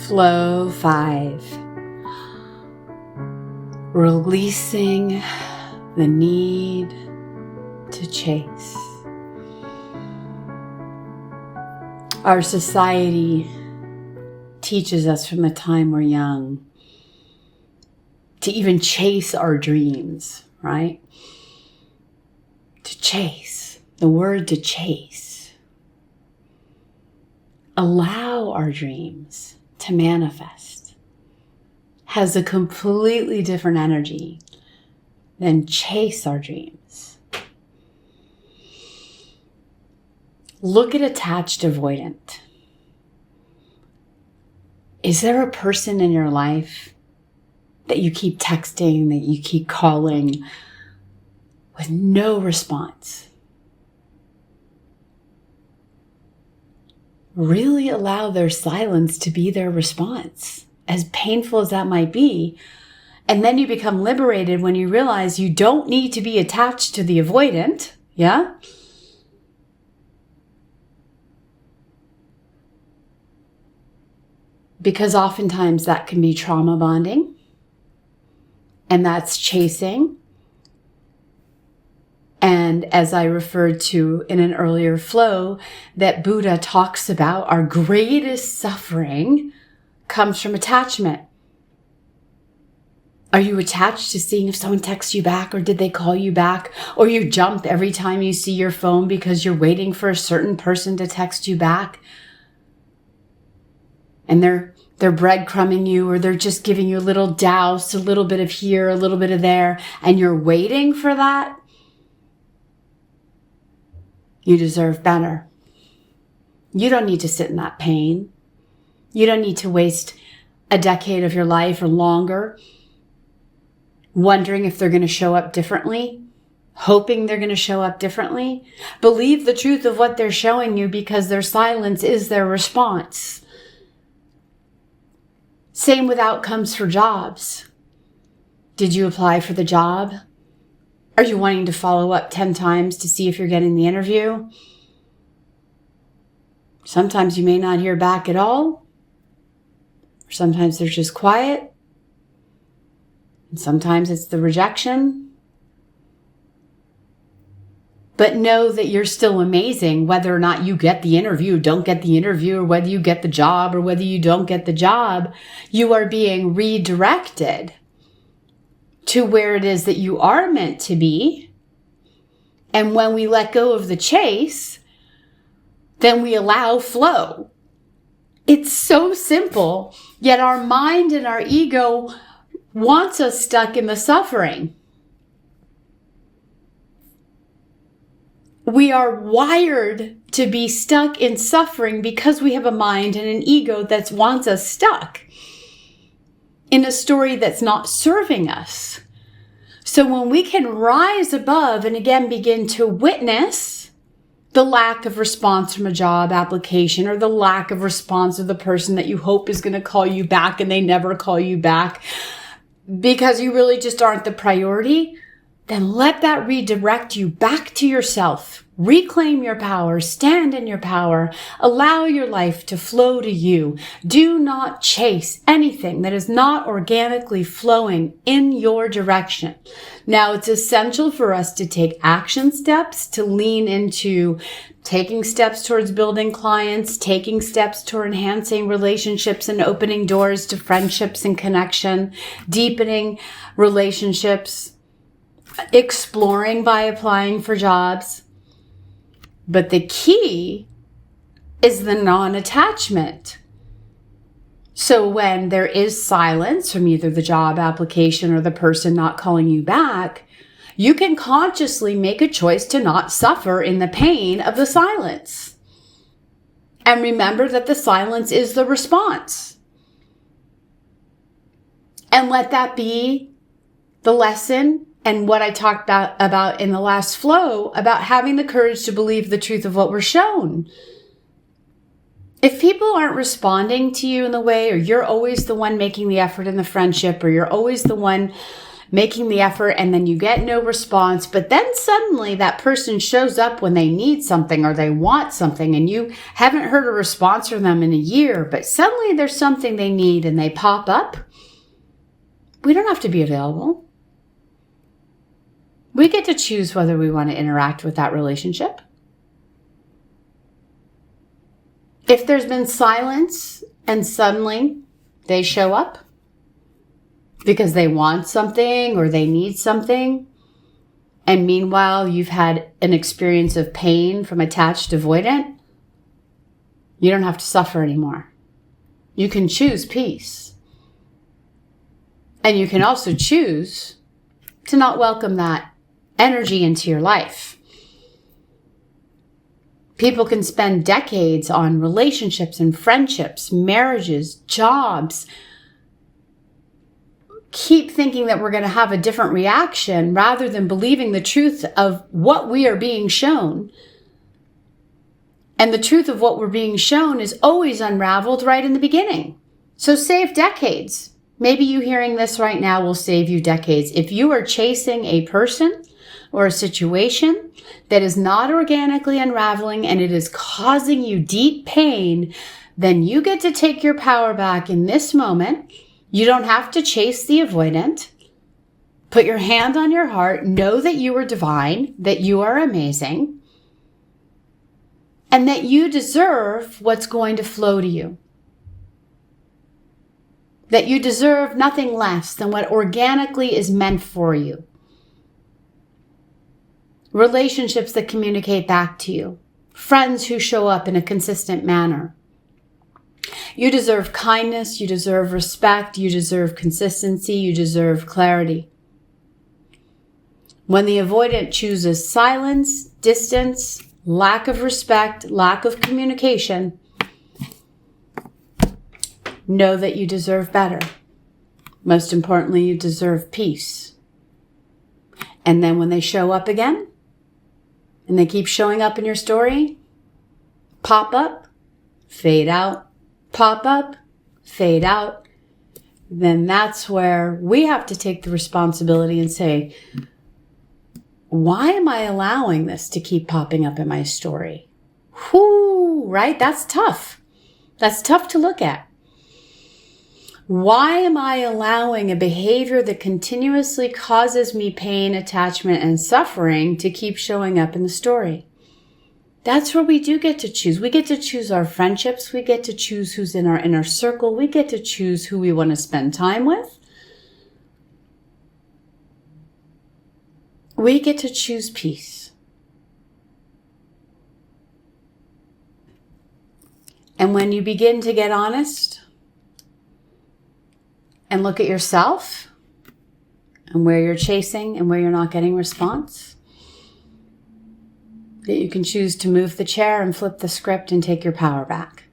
Flow 5. Releasing the need to chase. Our society teaches us from the time we're young to even chase our dreams, right? To chase. The word to chase. Allow our dreams to manifest has a completely different energy than chase our dreams. Look at attached avoidant. Is there a person in your life that you keep texting, that you keep calling with no response? Really allow their silence to be their response, as painful as that might be. And then you become liberated when you realize you don't need to be attached to the avoidant. Yeah? Because oftentimes that can be trauma bonding. And that's chasing. And as I referred to in an earlier flow, that Buddha talks about, our greatest suffering comes from attachment. Are you attached to seeing if someone texts you back, or did they call you back? Or you jump every time you see your phone because you're waiting for a certain person to text you back? And they're breadcrumbing you, or they're just giving you a little douse, a little bit of here, a little bit of there, and you're waiting for that? You deserve better. You don't need to sit in that pain. You don't need to waste a decade of your life or longer wondering if they're going to show up differently, hoping they're going to show up differently. Believe the truth of what they're showing you, because their silence is their response. Same with outcomes for jobs. Did you apply for the job? Are you wanting to follow up 10 times to see if you're getting the interview? Sometimes you may not hear back at all. Or sometimes they're just quiet. And sometimes it's the rejection. But know that you're still amazing, whether or not you get the interview, don't get the interview, or whether you get the job or whether you don't get the job. You are being redirected to where it is that you are meant to be. And when we let go of the chase, then we allow flow. It's so simple, yet our mind and our ego wants us stuck in the suffering. We are wired to be stuck in suffering because we have a mind and an ego that wants us stuck in a story that's not serving us. So when we can rise above and again begin to witness the lack of response from a job application, or the lack of response of the person that you hope is going to call you back and they never call you back because you really just aren't the priority, then let that redirect you back to yourself. Reclaim your power, stand in your power, allow your life to flow to you. Do not chase anything that is not organically flowing in your direction. Now, it's essential for us to take action steps, to lean into taking steps towards building clients, taking steps toward enhancing relationships and opening doors to friendships and connection, deepening relationships, exploring by applying for jobs. But the key is the non-attachment. So when there is silence from either the job application or the person not calling you back, you can consciously make a choice to not suffer in the pain of the silence. And remember that the silence is the response. And let that be the lesson. And what I talked about in the last flow, about having the courage to believe the truth of what we're shown. If people aren't responding to you in the way, or you're always the one making the effort in the friendship, or you're always the one making the effort, and then you get no response. But then suddenly that person shows up when they need something or they want something, and you haven't heard a response from them in a year, but suddenly there's something they need and they pop up. We don't have to be available. We get to choose whether we want to interact with that relationship. If there's been silence and suddenly they show up because they want something or they need something, and meanwhile you've had an experience of pain from attached avoidant, you don't have to suffer anymore. You can choose peace. And you can also choose to not welcome that energy into your life. People can spend decades on relationships and friendships, marriages, jobs, keep thinking that we're going to have a different reaction rather than believing the truth of what we are being shown. And the truth of what we're being shown is always unraveled right in the beginning. So save decades. Maybe you hearing this right now will save you decades. If you are chasing a person or a situation that is not organically unraveling and it is causing you deep pain, then you get to take your power back in this moment. You don't have to chase the avoidant. Put your hand on your heart. Know that you are divine, that you are amazing, and that you deserve what's going to flow to you. That you deserve nothing less than what organically is meant for you. Relationships that communicate back to you. Friends who show up in a consistent manner. You deserve kindness. You deserve respect. You deserve consistency. You deserve clarity. When the avoidant chooses silence, distance, lack of respect, lack of communication, know that you deserve better. Most importantly, you deserve peace. And then when they show up again, and they keep showing up in your story, pop up, fade out, pop up, fade out, then that's where we have to take the responsibility and say, why am I allowing this to keep popping up in my story? Whoo, right? That's tough. That's tough to look at. Why am I allowing a behavior that continuously causes me pain, attachment, and suffering to keep showing up in the story? That's where we do get to choose. We get to choose our friendships. We get to choose who's in our inner circle. We get to choose who we want to spend time with. We get to choose peace. And when you begin to get honest and look at yourself and where you're chasing and where you're not getting response, that you can choose to move the chair and flip the script and take your power back.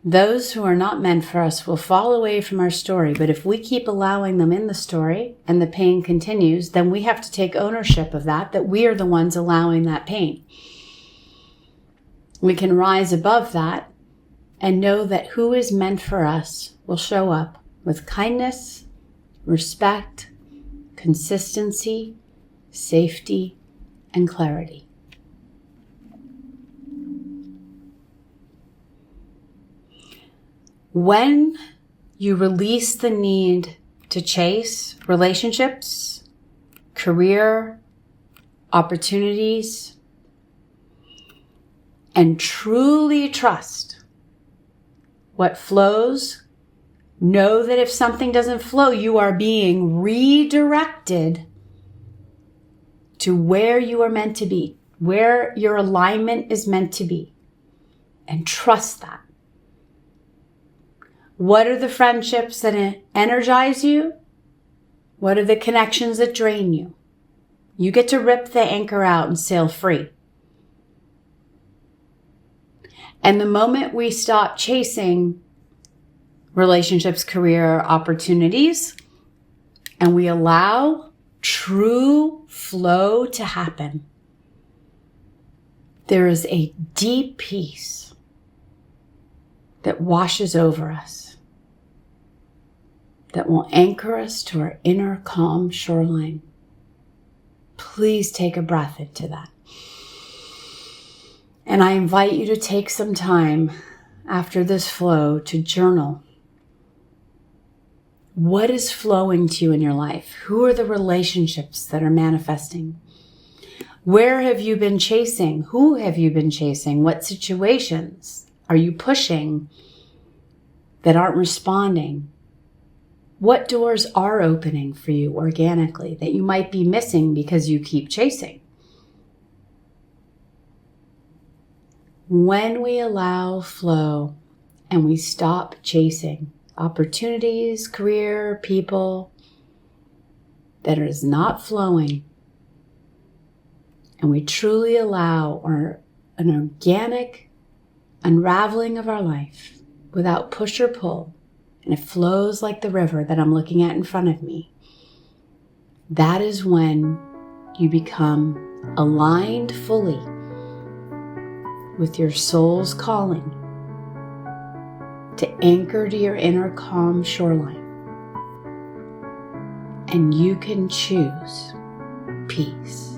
Those who are not meant for us will fall away from our story, but if we keep allowing them in the story and the pain continues, then we have to take ownership of that we are the ones allowing that pain. We can rise above that and know that who is meant for us will show up with kindness, respect, consistency, safety, and clarity. When you release the need to chase relationships, career, opportunities, and truly trust what flows, know that if something doesn't flow, you are being redirected to where you are meant to be, where your alignment is meant to be, and trust that. What are the friendships that energize you? What are the connections that drain you? You get to rip the anchor out and sail free. And the moment we stop chasing relationships, career, opportunities, and we allow true flow to happen, there is a deep peace that washes over us. that will anchor us to our inner calm shoreline. Please take a breath into that. And I invite you to take some time after this flow to journal. What is flowing to you in your life? Who are the relationships that are manifesting? Where have you been chasing? Who have you been chasing? What situations are you pushing that aren't responding? What doors are opening for you organically that you might be missing because you keep chasing? When we allow flow and we stop chasing opportunities, career, people that is not flowing, and we truly allow an organic unraveling of our life without push or pull, and it flows like the river that I'm looking at in front of me, that is when you become aligned fully with your soul's calling to anchor to your inner calm shoreline. And you can choose peace.